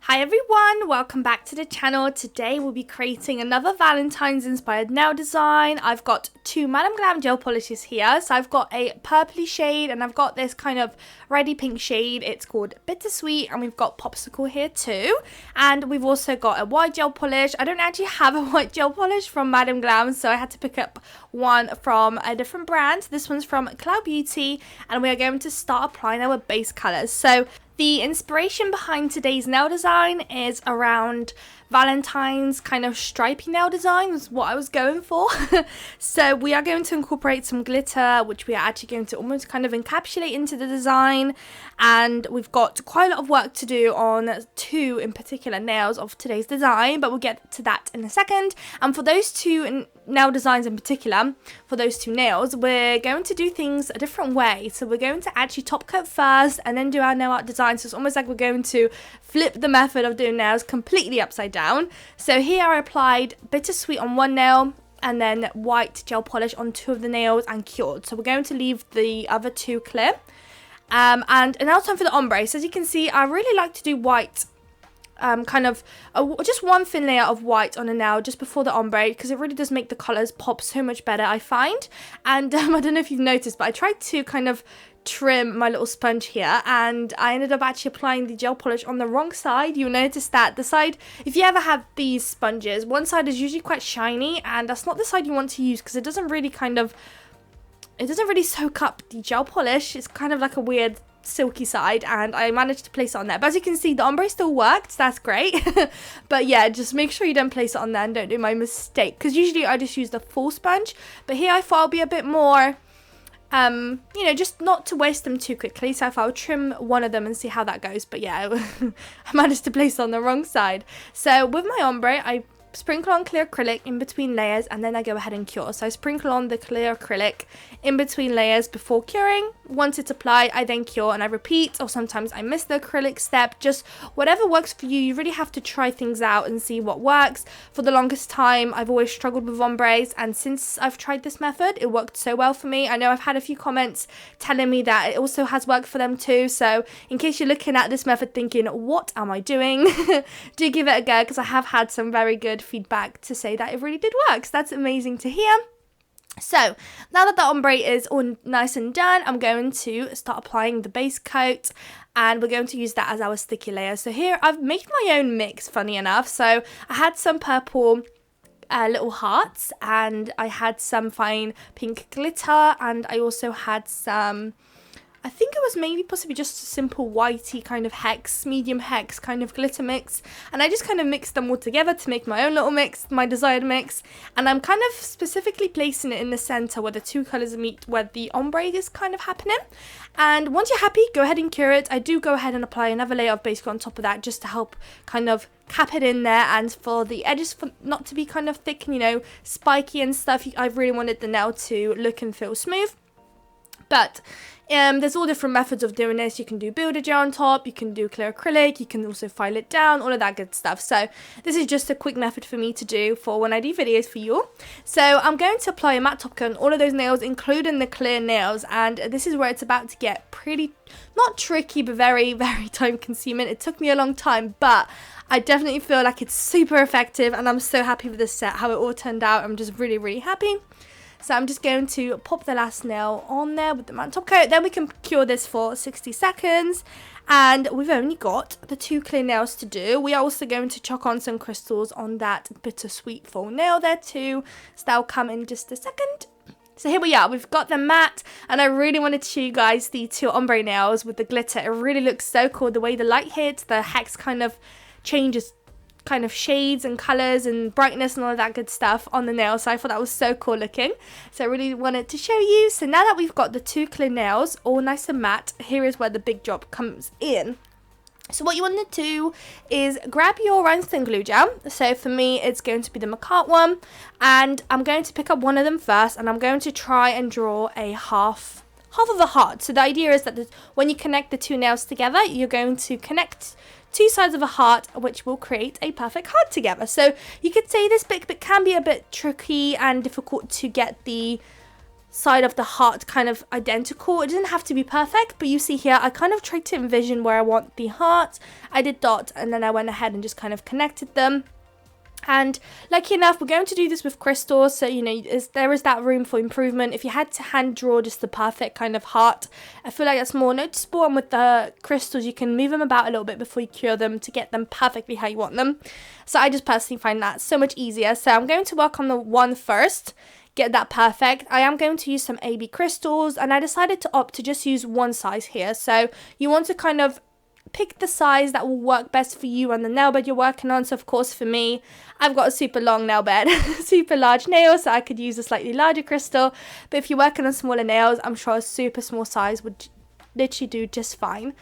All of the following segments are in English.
Hi everyone, welcome back to the channel. Today we'll be creating another Valentine's inspired nail design. I've got two Madam Glam gel polishes here. So I've got a purpley shade and I've got this kind of reddy pink shade. It's called Bittersweet, and we've got Popsicle here too. And we've also got a white gel polish. I don't actually have a white gel polish from Madam Glam, so I had to pick up one from a different brand. This one's from Cloud Beauty, and we are going to start applying our base colors. So the inspiration behind today's nail design is around Valentine's kind of stripy nail design was what I was going for. So we are going to incorporate some glitter, which we are actually going to almost kind of encapsulate into the design. And we've got quite a lot of work to do on two in particular nails of today's design, but we'll get to that in a second. And for those two nail designs in particular, for those two nails, we're going to do things a different way. So we're going to actually top coat first and then do our nail art design. So it's almost like we're going to flip the method of doing nails completely upside down. So here I applied Bittersweet on one nail and then white gel polish on two of the nails and cured. So we're going to leave the other two clear. And now it's time for the ombre. So as you can see, I really like to do white, just one thin layer of white on a nail just before the ombre, because it really does make the colours pop so much better, I find. And I don't know if you've noticed, but I tried to kind of trim my little sponge here, and I ended up actually applying the gel polish on the wrong side. You'll notice that the side, if you ever have these sponges, one side is usually quite shiny, and that's not the side you want to use because it doesn't really soak up the gel polish. It's kind of like a weird silky side, and I managed to place it on there. But as you can see, the ombre still worked, so that's great. But yeah, just make sure you don't place it on there and don't do my mistake, because usually I just use the full sponge, but here I thought I'll be a bit more just not to waste them too quickly, so if I'll trim one of them and see how that goes. But yeah, I managed to place it on the wrong side. So with my ombre, I sprinkle on clear acrylic in between layers, and then I go ahead and cure. So I sprinkle on the clear acrylic in between layers before curing. Once it's applied, I then cure, and I repeat, or sometimes I miss the acrylic step. Just whatever works for you. You really have to try things out and see what works. For the longest time, I've always struggled with ombres, and since I've tried this method, it worked so well for me. I know I've had a few comments telling me that it also has worked for them too, so in case you're looking at this method thinking, what am I doing? Do give it a go, because I have had some very good feedback to say that it really did work, so that's amazing to hear. So now that the ombre is all nice and done, I'm going to start applying the base coat, and we're going to use that as our sticky layer. So here I've made my own mix, funny enough. So I had some purple little hearts, and I had some fine pink glitter, and I also had some, I think it was maybe possibly just a simple whitey kind of hex, medium hex kind of glitter mix. And I just kind of mixed them all together to make my own little mix, my desired mix. And I'm kind of specifically placing it in the center where the two colors meet, where the ombre is kind of happening. And once you're happy, go ahead and cure it. I do go ahead and apply another layer of base coat on top of that, just to help kind of cap it in there, and for the edges not to be kind of thick and, spiky and stuff. I really wanted the nail to look and feel smooth. But there's all different methods of doing this. You can do builder gel on top, you can do clear acrylic, you can also file it down, all of that good stuff. So this is just a quick method for me to do for when I do videos for you. So I'm going to apply a matte top coat on all of those nails, including the clear nails, and this is where it's about to get pretty, not tricky, but very, very time consuming. It took me a long time, but I definitely feel like it's super effective, and I'm so happy with this set, how it all turned out. I'm just really, really happy. So I'm just going to pop the last nail on there with the matte top coat. Then we can cure this for 60 seconds. And we've only got the two clear nails to do. We are also going to chuck on some crystals on that bittersweet full nail there too. So that'll come in just a second. So here we are, we've got the matte, and I really wanted to show you guys the two ombre nails with the glitter. It really looks so cool. The way the light hits, the hex kind of changes kind of shades and colors and brightness and all of that good stuff on the nail. So I thought that was so cool looking, so I really wanted to show you. So now that we've got the two clear nails all nice and matte, here is where the big job comes in. So what you want to do is grab your rhinestone glue gel. So for me, it's going to be the Macart one, and I'm going to pick up one of them first, and I'm going to try and draw a half of a heart. So the idea is that when you connect the two nails together, you're going to connect two sides of a heart, which will create a perfect heart together. So you could say this bit can be a bit tricky and difficult to get the side of the heart kind of identical. It doesn't have to be perfect, but you see here I kind of tried to envision where I want the heart. I did dots and then I went ahead and just kind of connected them. And lucky enough, we're going to do this with crystals, so you know there is that room for improvement. If you had to hand draw just the perfect kind of heart, I feel like that's more noticeable, and with the crystals you can move them about a little bit before you cure them to get them perfectly how you want them. So I just personally find that so much easier. So I'm going to work on the one first, get that perfect. I am going to use some AB crystals, and I decided to opt to just use one size here. So you want to kind of pick the size that will work best for you on the nail bed you're working on. So of course for me, I've got a super long nail bed, super large nails, so I could use a slightly larger crystal. But if you're working on smaller nails, I'm sure a super small size would literally do just fine.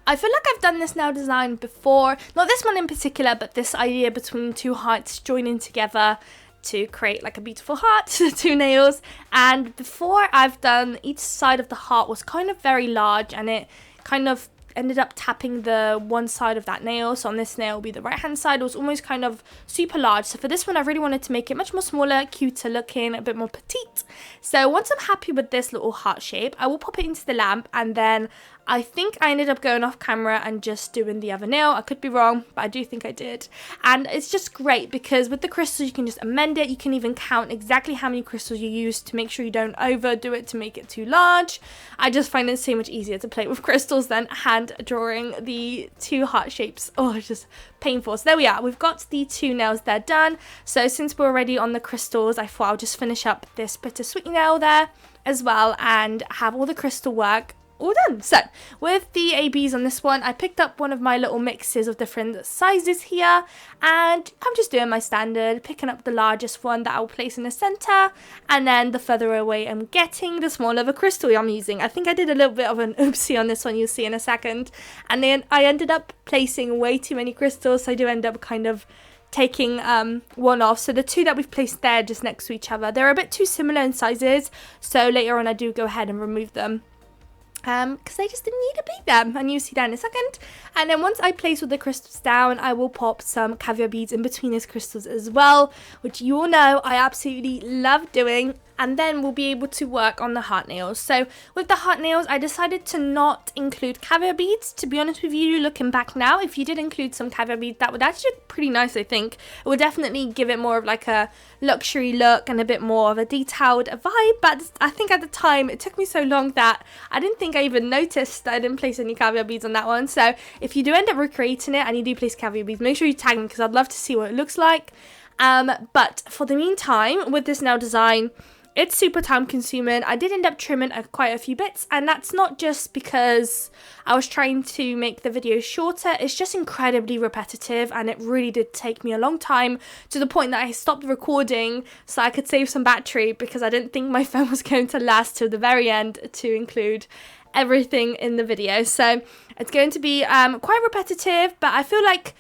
I feel like I've done this nail design before, not this one in particular, but this idea between two hearts joining together to create like a beautiful heart, two nails. And before I've done, each side of the heart was kind of very large, and it kind of ended up tapping the one side of that nail. So on this nail will be the right hand side. It was almost kind of super large. So for this one I really wanted to make it much more smaller, cuter looking, a bit more petite. So once I'm happy with this little heart shape, I will pop it into the lamp, and then I think I ended up going off camera and just doing the other nail. I could be wrong, but I do think I did. And it's just great because with the crystals you can just amend it. You can even count exactly how many crystals you use to make sure you don't overdo it to make it too large. I just find it so much easier to play with crystals than hand drawing the two heart shapes. Oh, it's just painful. So there we are. We've got the two nails there done. So since we're already on the crystals, I thought I'll just finish up this bittersweet nail there as well and have all the crystal work all done. So with the ABs on this one, I picked up one of my little mixes of different sizes here, and I'm just doing my standard, picking up the largest one that I'll place in the center, and then the further away I'm getting, the smaller the crystal I'm using. I think I did a little bit of an oopsie on this one, you'll see in a second, and then I ended up placing way too many crystals, so I do end up kind of taking one off. So the two that we've placed there just next to each other, they're a bit too similar in sizes, so later on I do go ahead and remove them, because I just didn't need to be them, and you see that in a second. And then once I place all the crystals down, I will pop some caviar beads in between these crystals as well, which you all know I absolutely love doing. And then we'll be able to work on the heart nails. So with the heart nails, I decided to not include caviar beads. To be honest with you, looking back now, if you did include some caviar beads, that would actually look pretty nice, I think. It would definitely give it more of like a luxury look and a bit more of a detailed vibe. But I think at the time, it took me so long that I didn't think I even noticed that I didn't place any caviar beads on that one. So if you do end up recreating it and you do place caviar beads, make sure you tag me because I'd love to see what it looks like. But for the meantime, with this nail design, it's super time consuming. I did end up trimming quite a few bits, and that's not just because I was trying to make the video shorter. It's just incredibly repetitive, and it really did take me a long time, to the point that I stopped recording so I could save some battery, because I didn't think my phone was going to last till the very end to include everything in the video. So it's going to be quite repetitive, but I feel like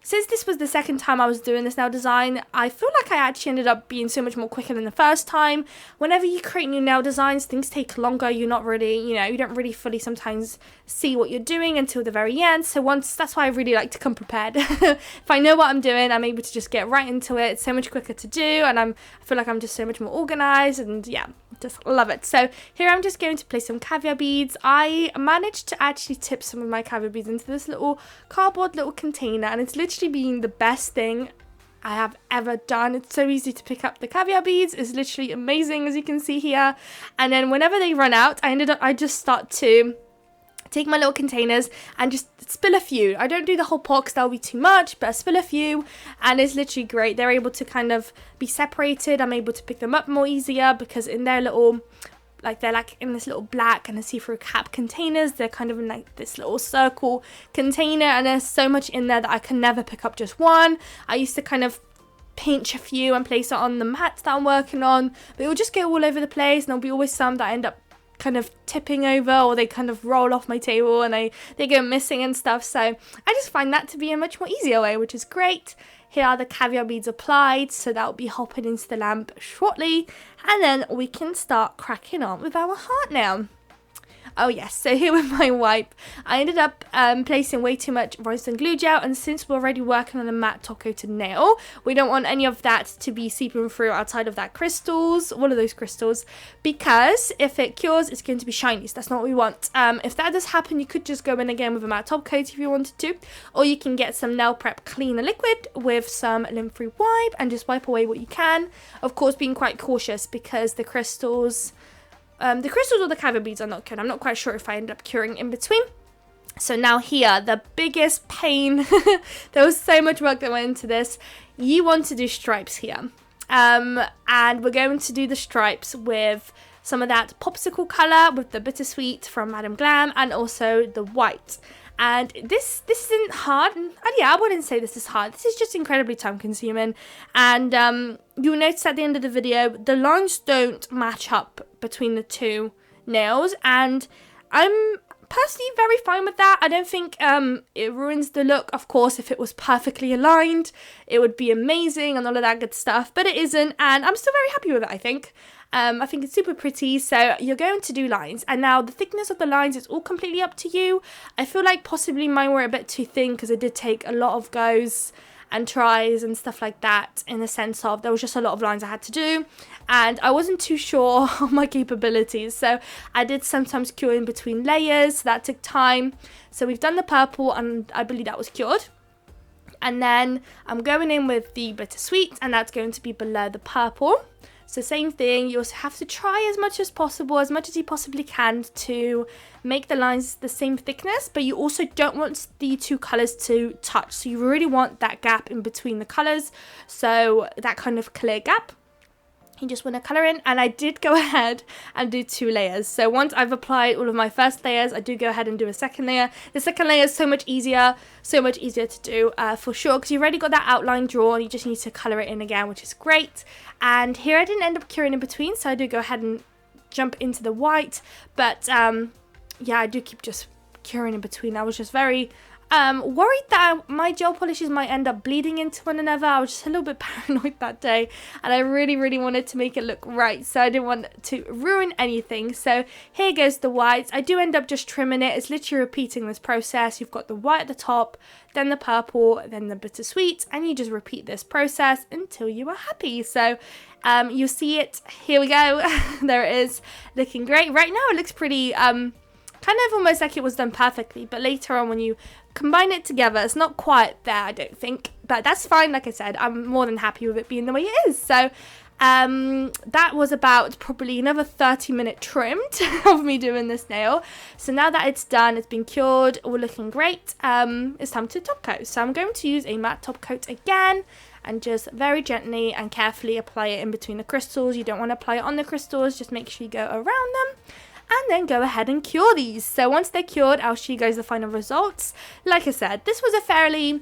since this was the second time I was doing this nail design, I feel like I actually ended up being so much more quicker than the first time. Whenever you create new nail designs, things take longer. You're not really, you don't really fully sometimes see what you're doing until the very end. So that's why I really like to come prepared. If I know what I'm doing, I'm able to just get right into it. It's so much quicker to do, and I feel like I'm just so much more organized, and yeah, just love it. So here I'm just going to place some caviar beads. I managed to actually tip some of my caviar beads into this little cardboard little container, and it's literally being the best thing I have ever done. It's so easy to pick up the caviar beads. It's literally amazing, as you can see here. And then whenever they run out, I just start to take my little containers and just spill a few. I don't do the whole pot because that'll be too much, but I spill a few, and it's literally great. They're able to kind of be separated. I'm able to pick them up more easier because in their little, they're like in this little black and a see-through cap containers. They're kind of in like this little circle container, and there's so much in there that I can never pick up just one. I used to kind of pinch a few and place it on the mat that I'm working on, but it will just go all over the place, and there'll be always some that I end up kind of tipping over, or they kind of roll off my table and they go missing and stuff. So I just find that to be a much more easier way, which is great. Here are the caviar beads applied, so that will be hopping into the lamp shortly, and then we can start cracking on with our heart now. Oh yes, so here with my wipe, I ended up placing way too much rose and glue gel, and since we're already working on a matte top coated nail, we don't want any of that to be seeping through outside of that crystals, one of those crystals, because if it cures, it's going to be shiny, so that's not what we want. If that does happen, you could just go in again with a matte top coat if you wanted to, or you can get some nail prep cleaner liquid with some lint-free wipe and just wipe away what you can. Of course, being quite cautious because the crystals or the caviar beads are not cured. I'm not quite sure if I end up curing in between. So now here, the biggest pain. There was so much work that went into this. You want to do stripes here. And we're going to do the stripes with some of that popsicle colour with the bittersweet from Madame Glam and also the white. And this isn't hard. And yeah, I wouldn't say this is hard. This is just incredibly time consuming. And you'll notice at the end of the video, the lines don't match up between the two nails. And I'm personally very fine with that. I don't think it ruins the look. Of course, if it was perfectly aligned, it would be amazing and all of that good stuff. But it isn't. And I'm still very happy with it, I think. I think it's super pretty. So you're going to do lines, and now the thickness of the lines is all completely up to you. I feel like possibly mine were a bit too thin because it did take a lot of goes and tries and stuff like that, in the sense of there was just a lot of lines I had to do and I wasn't too sure on my capabilities, so I did sometimes cure in between layers, so that took time. So we've done the purple and I believe that was cured. And then I'm going in with the bittersweet, and that's going to be below the purple. So same thing, you also have to try as much as possible, as much as you possibly can, to make the lines the same thickness, but you also don't want the two colours to touch. So you really want that gap in between the colours, so that kind of clear gap. You just want to colour in, and I did go ahead and do 2 layers. So once I've applied all of my first layers, I do go ahead and do a second layer. The second layer is so much easier to do for sure, because you've already got that outline drawn. You just need to colour it in again, which is great. And here I didn't end up curing in between, so I do go ahead and jump into the white. But yeah, I do keep just curing in between. I was just very worried that my gel polishes might end up bleeding into one another. I was just a little bit paranoid that day, and I really wanted to make it look right, so I didn't want to ruin anything. So here goes the whites. I do end up just trimming it. It's literally repeating this process. You've got the white at the top, then the purple, then the bittersweet, and you just repeat this process until you are happy. So you'll see it. Here we go. There it is, looking great. Right now it looks pretty kind of almost like it was done perfectly, but later on when you combine it together, it's not quite there, I don't think, but that's fine. Like I said, I'm more than happy with it being the way it is. So that was about probably another 30-minute trimmed of me doing this nail. So now that it's done, it's been cured, all looking great, it's time to top coat. So I'm going to use a matte top coat again, and just very gently and carefully apply it in between the crystals. You don't want to apply it on the crystals, just make sure you go around them. And then go ahead and cure these. So once they're cured, I'll show you guys the final results. Like I said, this was a fairly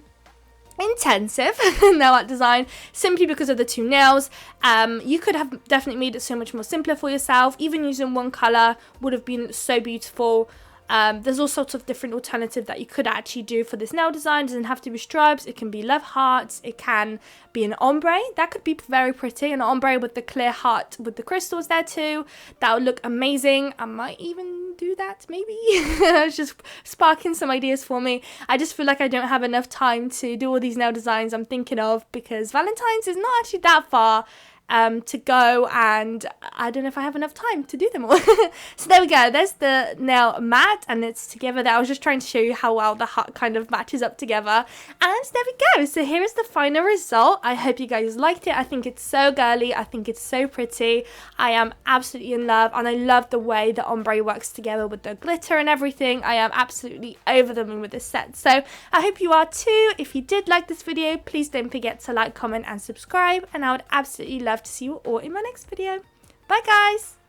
intensive nail art design, simply because of the 2 nails. You could have definitely made it so much more simpler for yourself. Even using one colour would have been so beautiful. There's all sorts of different alternatives that you could actually do for this nail design. It doesn't have to be stripes, it can be love hearts, it can be an ombre. That could be very pretty, an ombre with the clear heart with the crystals there too. That would look amazing. I might even do that, maybe. It's just sparking some ideas for me. I just feel like I don't have enough time to do all these nail designs I'm thinking of, because Valentine's is not actually that far to go, and I don't know if I have enough time to do them all. So there we go, there's the nail mat, and it's together there. I was just trying to show you how well the heart kind of matches up together, and there we go. So here is the final result. I hope you guys liked it. I think it's so girly, I think it's so pretty. I am absolutely in love, and I love the way the ombre works together with the glitter and everything. I am absolutely over the moon with this set, so I hope you are too. If you did like this video, please don't forget to like, comment and subscribe, and I would absolutely love to see you all in my next video. Bye guys!